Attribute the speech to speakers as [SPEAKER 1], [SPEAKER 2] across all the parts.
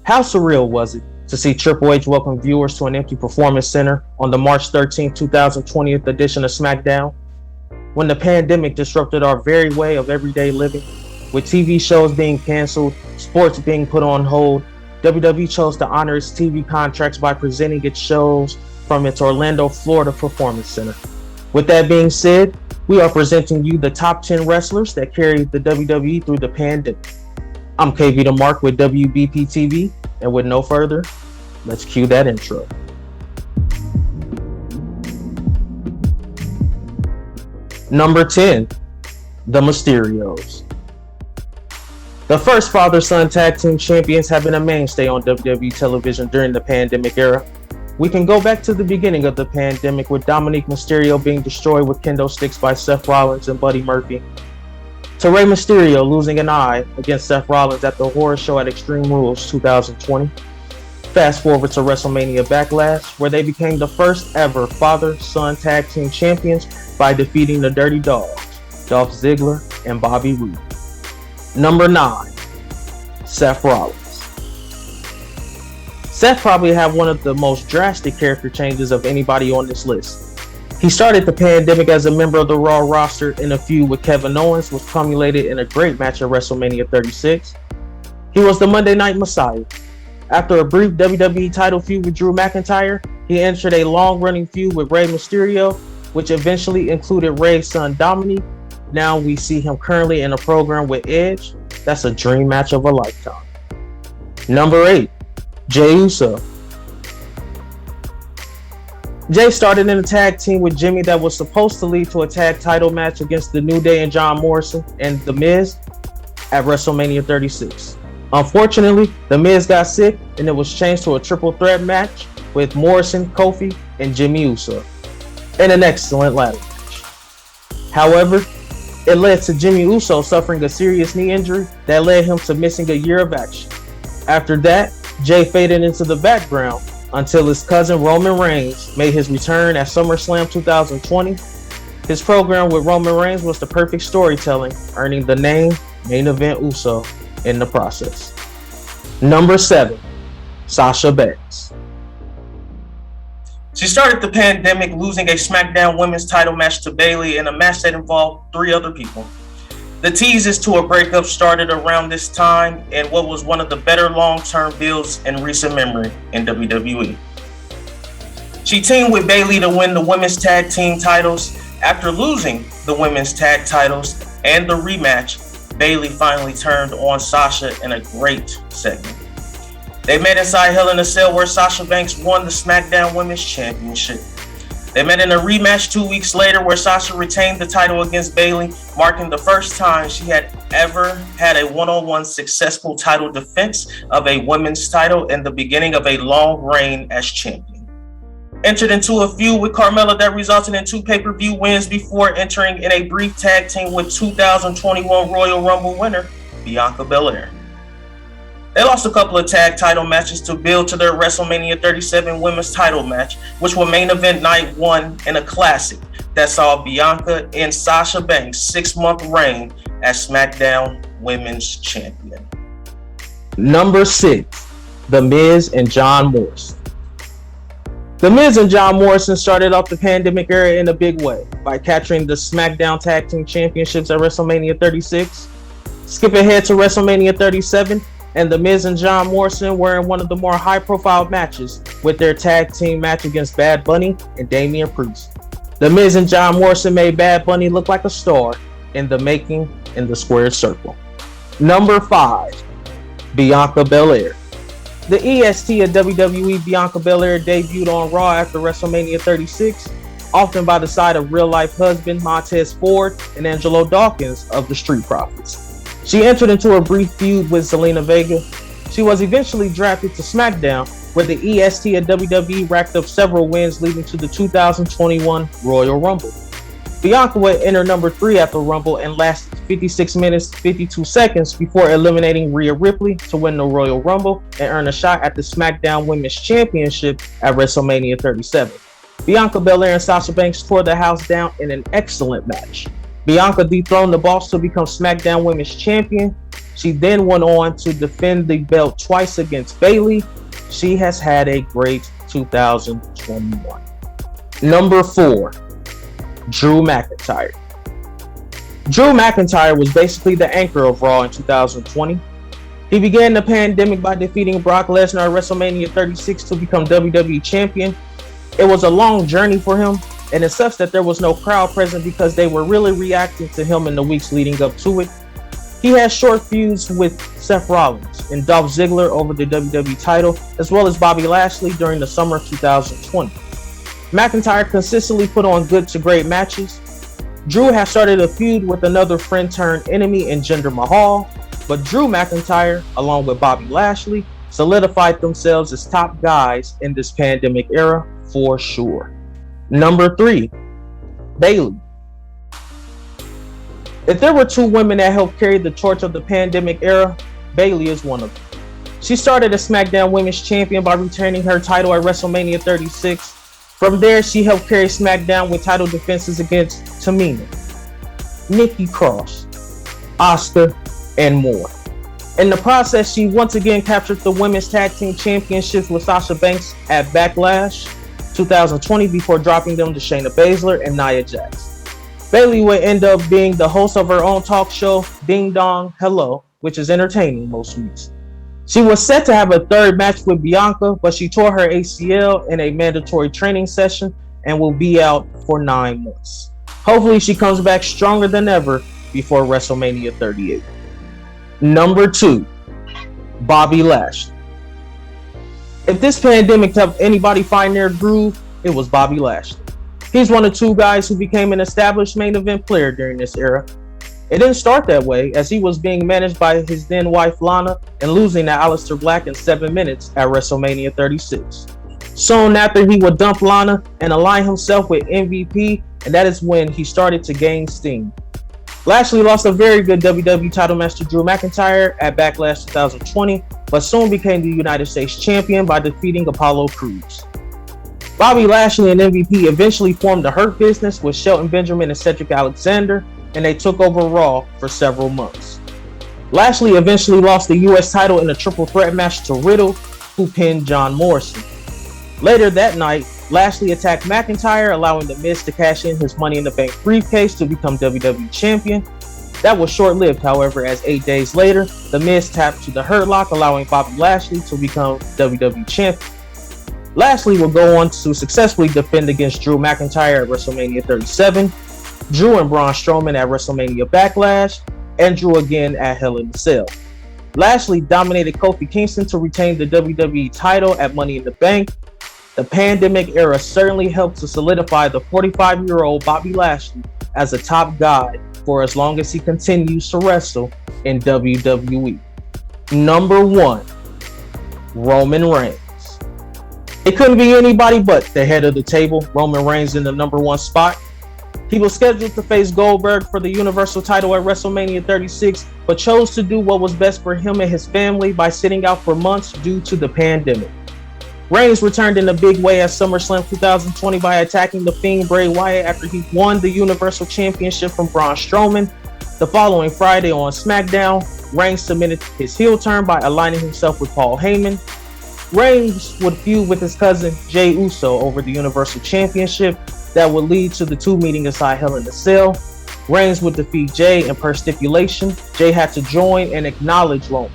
[SPEAKER 1] How surreal was it to see Triple H welcome viewers to an empty performance center on the March 13, 2020 edition of SmackDown? When the pandemic disrupted our very way of everyday living, with TV shows being canceled, sports being put on hold, WWE chose to honor its TV contracts by presenting its shows from its Orlando, Florida Performance Center. With that being said, we are presenting you the top 10 wrestlers that carried the WWE through the pandemic. I'm KV the Mark with WBPTV, and with no further, let's cue that intro. Number 10, the Mysterios. The first father-son tag team champions have been a mainstay on WWE television during the pandemic era. We can go back to the beginning of the pandemic with Dominic Mysterio being destroyed with kendo sticks by Seth Rollins and Buddy Murphy, to Rey Mysterio losing an eye against Seth Rollins at the horror show at Extreme Rules 2020. Fast forward to WrestleMania Backlash, where they became the first ever father-son tag team champions by defeating the Dirty Dogs, Dolph Ziggler and Bobby Roode. Number 9, Seth Rollins. Seth probably had one of the most drastic character changes of anybody on this list. He started the pandemic as a member of the Raw roster in a feud with Kevin Owens, which culminated in a great match at WrestleMania 36. He was the Monday Night Messiah. After a brief WWE title feud with Drew McIntyre, he entered a long-running feud with Rey Mysterio, which eventually included Rey's son Dominic. Now we see him currently in a program with Edge. That's a dream match of a lifetime. Number 8, Jey Uso. Jey started in a tag team with Jimmy that was supposed to lead to a tag title match against The New Day and John Morrison and The Miz at WrestleMania 36. Unfortunately, The Miz got sick and it was changed to a triple threat match with Morrison, Kofi, and Jimmy Uso in an excellent ladder match. However, it led to Jimmy Uso suffering a serious knee injury that led him to missing a year of action. After that, Jey faded into the background until his cousin Roman Reigns made his return at SummerSlam 2020. His program with Roman Reigns was the perfect storytelling, earning the name Main Event Uso in the process. Number 7, Sasha Banks. She started the pandemic losing a SmackDown Women's title match to Bayley in a match that involved 3 other people. The teases to a breakup started around this time in what was one of the better long-term builds in recent memory in WWE. She teamed with Bayley to win the women's tag team titles. After losing the women's tag titles and the rematch, Bayley finally turned on Sasha in a great segment. They met inside Hell in a Cell where Sasha Banks won the SmackDown Women's Championship. They met in a rematch 2 weeks later where Sasha retained the title against Bayley, marking the first time she had ever had a one-on-one successful title defense of a women's title and the beginning of a long reign as champion. Entered into a feud with Carmella that resulted in 2 pay-per-view wins before entering in a brief tag team with 2021 Royal Rumble winner Bianca Belair. They lost a couple of tag title matches to build to their WrestleMania 37 women's title match, which was main event night 1 in a classic that saw Bianca and Sasha Banks' 6-month reign as SmackDown Women's Champion. Number 6, The Miz and John Morrison. The Miz and John Morrison started off the pandemic era in a big way by capturing the SmackDown Tag Team Championships at WrestleMania 36. Skip ahead to WrestleMania 37. And The Miz and John Morrison were in one of the more high-profile matches with their tag team match against Bad Bunny and Damian Priest. The Miz and John Morrison made Bad Bunny look like a star in the making in the squared circle. Number 5, Bianca Belair. The EST of WWE, Bianca Belair, debuted on Raw after WrestleMania 36, often by the side of real-life husband Montez Ford and Angelo Dawkins of the Street Profits. She entered into a brief feud with Zelina Vega. She was eventually drafted to SmackDown, where the EST of WWE racked up several wins leading to the 2021 Royal Rumble. Bianca would enter number 3 at the Rumble and lasted 56 minutes 52 seconds before eliminating Rhea Ripley to win the Royal Rumble and earn a shot at the SmackDown Women's Championship at WrestleMania 37. Bianca Belair and Sasha Banks tore the house down in an excellent match. Bianca dethroned the Boss to become SmackDown Women's Champion. She then went on to defend the belt twice against Bayley. She has had a great 2021. Number 4, Drew McIntyre. Drew McIntyre was basically the anchor of Raw in 2020. He began the pandemic by defeating Brock Lesnar at WrestleMania 36 to become WWE Champion. It was a long journey for him, and it sucks that there was no crowd present because they were really reacting to him in the weeks leading up to it. He had short feuds with Seth Rollins and Dolph Ziggler over the WWE title, as well as Bobby Lashley during the summer of 2020. McIntyre consistently put on good to great matches. Drew has started a feud with another friend turned enemy in Jinder Mahal, but Drew McIntyre, along with Bobby Lashley, solidified themselves as top guys in this pandemic era for sure. Number 3, Bayley. If there were 2 women that helped carry the torch of the pandemic era, Bayley is one of them. She started as SmackDown Women's Champion by retaining her title at WrestleMania 36. From there, she helped carry SmackDown with title defenses against Tamina, Nikki Cross, Asuka, and more. In the process, she once again captured the Women's Tag Team Championships with Sasha Banks at Backlash 2020 before dropping them to Shayna Baszler and Nia Jax. Bayley would end up being the host of her own talk show, Ding Dong Hello, which is entertaining most weeks. She was set to have a third match with Bianca, but she tore her ACL in a mandatory training session and will be out for 9 months. Hopefully she comes back stronger than ever before WrestleMania 38. Number 2, Bobby Lashley. If this pandemic helped anybody find their groove, it was Bobby Lashley. He's one of 2 guys who became an established main event player during this era. It didn't start that way, as he was being managed by his then wife Lana and losing to Aleister Black in 7 minutes at WrestleMania 36. Soon after, he would dump Lana and align himself with MVP, and that is when he started to gain steam. Lashley lost a very good WWE title match to Drew McIntyre at Backlash 2020, but soon became the United States Champion by defeating Apollo Crews. Bobby Lashley and MVP eventually formed the Hurt Business with Shelton Benjamin and Cedric Alexander, and they took over Raw for several months. Lashley eventually lost the US title in a triple threat match to Riddle, who pinned John Morrison. Later that night, Lashley attacked McIntyre, allowing The Miz to cash in his Money in the Bank briefcase to become WWE Champion. That was short-lived, however, as 8 days later, The Miz tapped to the Hurt Lock, allowing Bobby Lashley to become WWE Champion. Lashley will go on to successfully defend against Drew McIntyre at WrestleMania 37, Drew and Braun Strowman at WrestleMania Backlash, and Drew again at Hell in a Cell. Lashley dominated Kofi Kingston to retain the WWE title at Money in the Bank. The pandemic era certainly helped to solidify the 45-year-old Bobby Lashley as a top guy for as long as he continues to wrestle in WWE. Number 1, Roman Reigns. It couldn't be anybody but the head of the table, Roman Reigns, in the number 1 spot. He was scheduled to face Goldberg for the Universal title at WrestleMania 36, but chose to do what was best for him and his family by sitting out for months due to the pandemic. Reigns returned in a big way at SummerSlam 2020 by attacking The Fiend Bray Wyatt after he won the Universal Championship from Braun Strowman. The following Friday on SmackDown, Reigns submitted his heel turn by aligning himself with Paul Heyman. Reigns would feud with his cousin Jey Uso over the Universal Championship that would lead to the 2 meeting inside Hell in a Cell. Reigns would defeat Jey, and per stipulation, Jey had to join and acknowledge Roman.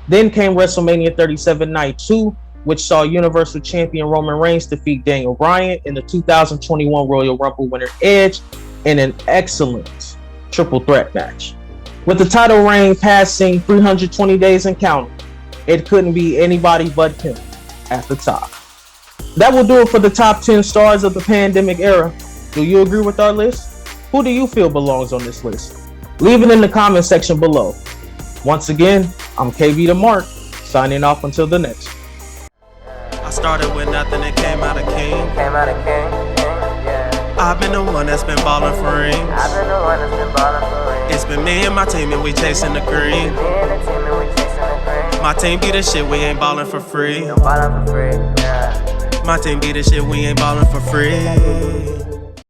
[SPEAKER 1] Then came WrestleMania 37 Night 2, which saw Universal Champion Roman Reigns defeat Daniel Bryan in the 2021 Royal Rumble winner Edge in an excellent triple threat match. With the title reign passing 320 days and counting, it couldn't be anybody but him at the top. That will do it for the top 10 stars of the pandemic era. Do you agree with our list? Who do you feel belongs on this list? Leave it in the comment section below. Once again, I'm KB the Mark, signing off until the next.
[SPEAKER 2] I started with nothing and came out a king. I've been the one that's been ballin' for rings. It's been me and my team and we chasing the green. My team be the shit, we ain't ballin' for free. My team be the shit, we ain't ballin' for free.